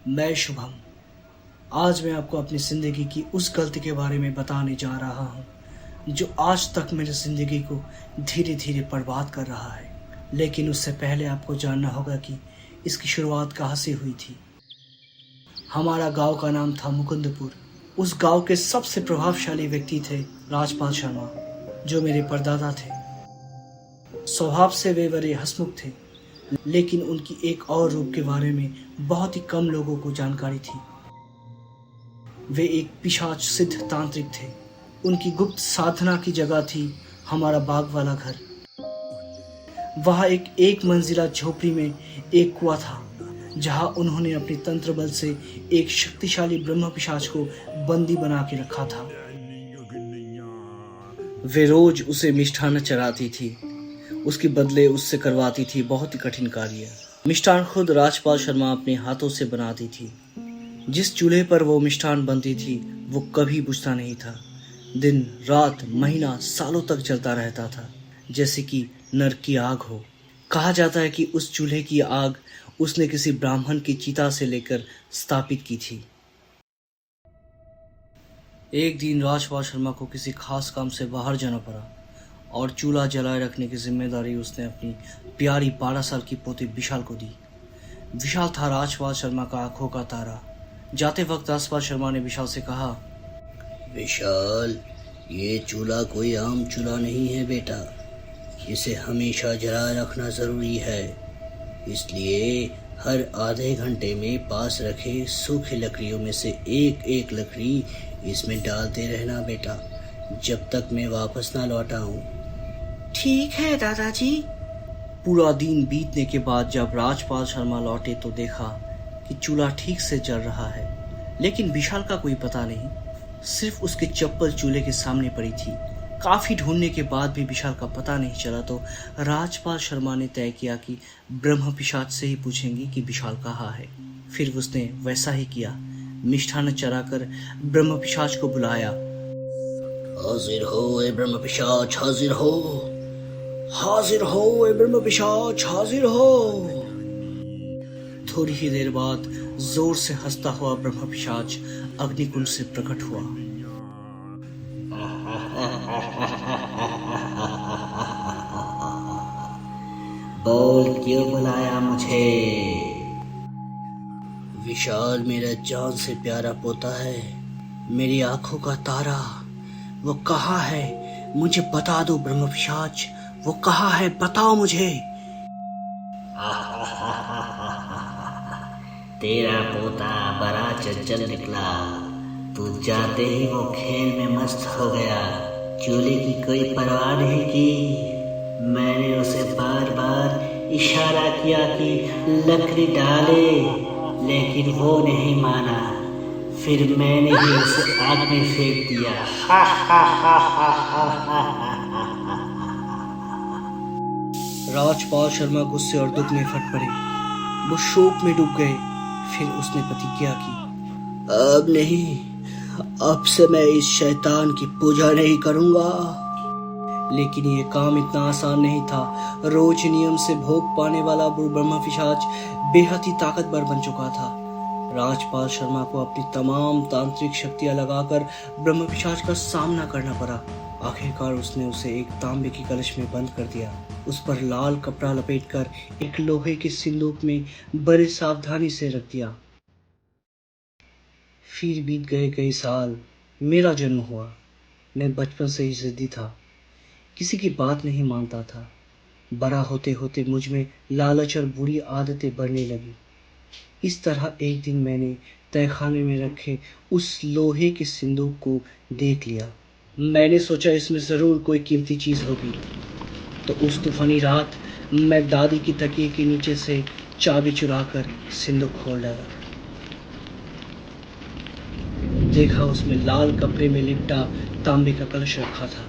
मैं शुभम। आज मैं आपको अपनी ज़िंदगी की उस गलती के बारे में बताने जा रहा हूँ जो आज तक मेरी ज़िंदगी को धीरे धीरे बर्बाद कर रहा है। लेकिन उससे पहले आपको जानना होगा कि इसकी शुरुआत कहाँ से हुई थी। हमारा गांव का नाम था मुकुंदपुर। उस गांव के सबसे प्रभावशाली व्यक्ति थे राजपाल शर्मा, जो मेरे परदादा थे। स्वभाव से वे बड़े हंसमुख थे, लेकिन उनकी एक और रूप के बारे में बहुत ही कम लोगों को जानकारी थी। वे एक पिशाच सिद्ध तांत्रिक थे। उनकी गुप्त साधना की जगह थी हमारा बाग वाला घर। वहाँ एक मंजिला झोपड़ी में एक कुआं था, जहाँ उन्होंने अपने तंत्र बल से एक शक्तिशाली ब्रह्म पिशाच को बंदी बना के रखा था। वे रोज उसे मिष्ठान चढ़ाती थी, उसके बदले उससे करवाती थी बहुत ही कठिन कार्य। मिष्ठान खुद राजपाल शर्मा अपने हाथों से बनाती थी। जिस चूल्हे पर वो मिष्ठान बनती थी वो कभी बुझता नहीं था। दिन रात महीना सालों तक चलता रहता था, जैसे कि नरक की आग हो। कहा जाता है कि उस चूल्हे की आग उसने किसी ब्राह्मण की चिता से लेकर स्थापित की थी। एक दिन राजपाल शर्मा को किसी खास काम से बाहर जाना पड़ा और चूल्हा जलाए रखने की जिम्मेदारी उसने अपनी प्यारी 12 साल की पोती विशाल को दी। विशाल था राजपाल शर्मा का आंखों का तारा। जाते वक्त राजपाल शर्मा ने विशाल से कहा, विशाल, ये चूल्हा कोई आम चूल्हा नहीं है बेटा, इसे हमेशा जलाए रखना जरूरी है। इसलिए हर आधे घंटे में पास रखे सूखी लकड़ियों में से एक एक लकड़ी इसमें डालते रहना बेटा, जब तक मैं वापस ना लौटा हूँ। ठीक है दादाजी। पूरा दिन बीतने के बाद जब राजपाल शर्मा लौटे तो देखा कि चूल्हा ठीक से जल रहा है, लेकिन विशाल का कोई पता नहीं। सिर्फ उसकी चप्पल चूल्हे के सामने पड़ी थी। काफी ढूंढने के बाद भी विशाल का पता नहीं चला तो राजपाल शर्मा ने तय किया कि ब्रह्म पिशाच से ही पूछेंगे कि विशाल कहाँ है। फिर उसने वैसा ही किया। मिष्ठान चढ़ाकर ब्रह्म पिशाच को बुलाया। हाजिर हो ए ब्रह्म पिशाच, हाजिर हो। हाजिर हो ए ब्रह्म पिशाच, हाजिर हो। थोड़ी ही देर बाद जोर से हंसता हुआ ब्रह्म पिशाच अग्निकुंड से प्रकट हुआ। बोल, क्यों बुलाया मुझे? विशाल मेरा जान से प्यारा पोता है, मेरी आंखों का तारा। वो कहाँ है? मुझे बता दो ब्रह्म पिशाच, वो कहाँ है? बताओ मुझे। तेरा पोता बड़ा चंचल निकला। तू जाते ही वो खेल में मस्त हो गया, चूल्हे की कोई परवाह नहीं की। मैंने उसे बार बार इशारा किया कि लकड़ी डाले, लेकिन वो नहीं माना। फिर मैंने ही उसे आग में फेंक दिया। राजपाल शर्मा गुस्से और दुख में फट पड़े। वो शोक में डूब गए। फिर उसने प्रतिज्ञा की, अब नहीं, अब से मैं इस शैतान की पूजा नहीं करूंगा। लेकिन ये काम इतना आसान नहीं था। रोज नियम से भोग पाने वाला ब्रह्म पिशाच बेहद ही ताकतवर बन चुका था। राजपाल शर्मा को अपनी तमाम तांत्रिक शक्तियां लगाकर ब्रह्म पिशाच का सामना करना पड़ा। आखिरकार उसने उसे एक तांबे की कलश में बंद कर दिया। उस पर लाल कपड़ा लपेटकर एक लोहे के सिंदूक में बड़े सावधानी से रख दिया। फिर बीत गए कई साल। मेरा जन्म हुआ। मैं बचपन से ही जिद्दी था, किसी की बात नहीं मानता था। बड़ा होते होते मुझ में लालच और बुरी आदतें बढ़ने लगी। इस तरह एक दिन मैंने तहखाने में रखे उस लोहे के सिंदूक को देख लिया। मैंने सोचा इसमें ज़रूर कोई कीमती चीज़ होगी। तो उस तूफानी रात मैं दादी की तकिए के नीचे से चाबी चुराकर सिंदूक खोल डाला। देखा उसमें लाल कपड़े में लिपटा तांबे का कलश रखा था।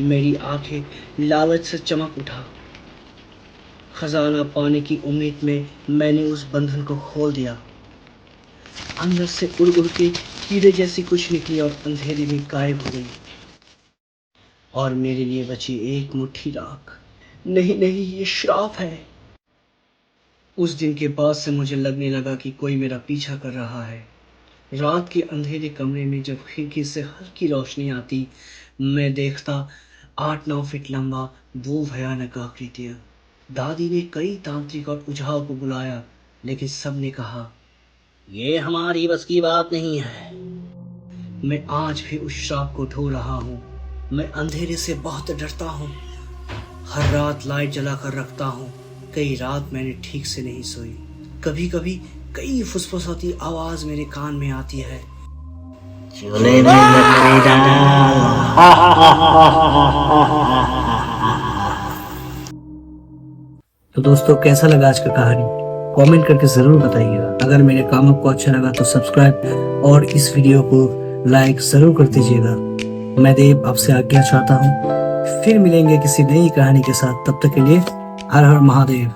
मेरी आंखें लालच से चमक उठा। खजाना पाने की उम्मीद में मैंने उस बंधन को खोल दिया। अंदर से उड़ उड़ के कीड़े जैसी कुछ निकली और अंधेरे में गायब हो गई। और मेरे लिए बची एक मुट्ठी राख। नहीं नहीं, ये श्राप है। उस दिन के बाद से मुझे लगने लगा कि कोई मेरा पीछा कर रहा है। रात के अंधेरे कमरे में जब खिड़की से हल्की रोशनी आती, मैं देखता 8-9 फीट लंबा वो भयानक आकृतियां। दादी ने कई तांत्रिक और ओझाओं को बुलाया, लेकिन सब ने कहा, ये हमारी बस की बात नहीं है। मैं आज भी उस श्राप को ढो रहा हूँ। मैं अंधेरे से बहुत डरता हूँ। हर रात लाइट जलाकर रखता हूँ। कई रात मैंने ठीक से नहीं सोई। कभी कभी कई फुसफुसाती आवाज मेरे कान में आती है। चूल्हे में लकड़ी डाल। तो दोस्तों, कैसा लगा आज का कहानी? कमेंट करके ज़रूर बताइएगा। अगर मेरे काम आपको अच्छा लगा तो सब्सक्राइब और इस वीडियो को लाइक ज़रूर कर दीजिएगा। मैं देव आपसे आज्ञा चाहता हूँ। फिर मिलेंगे किसी नई कहानी के साथ। तब तक के लिए हर हर महादेव।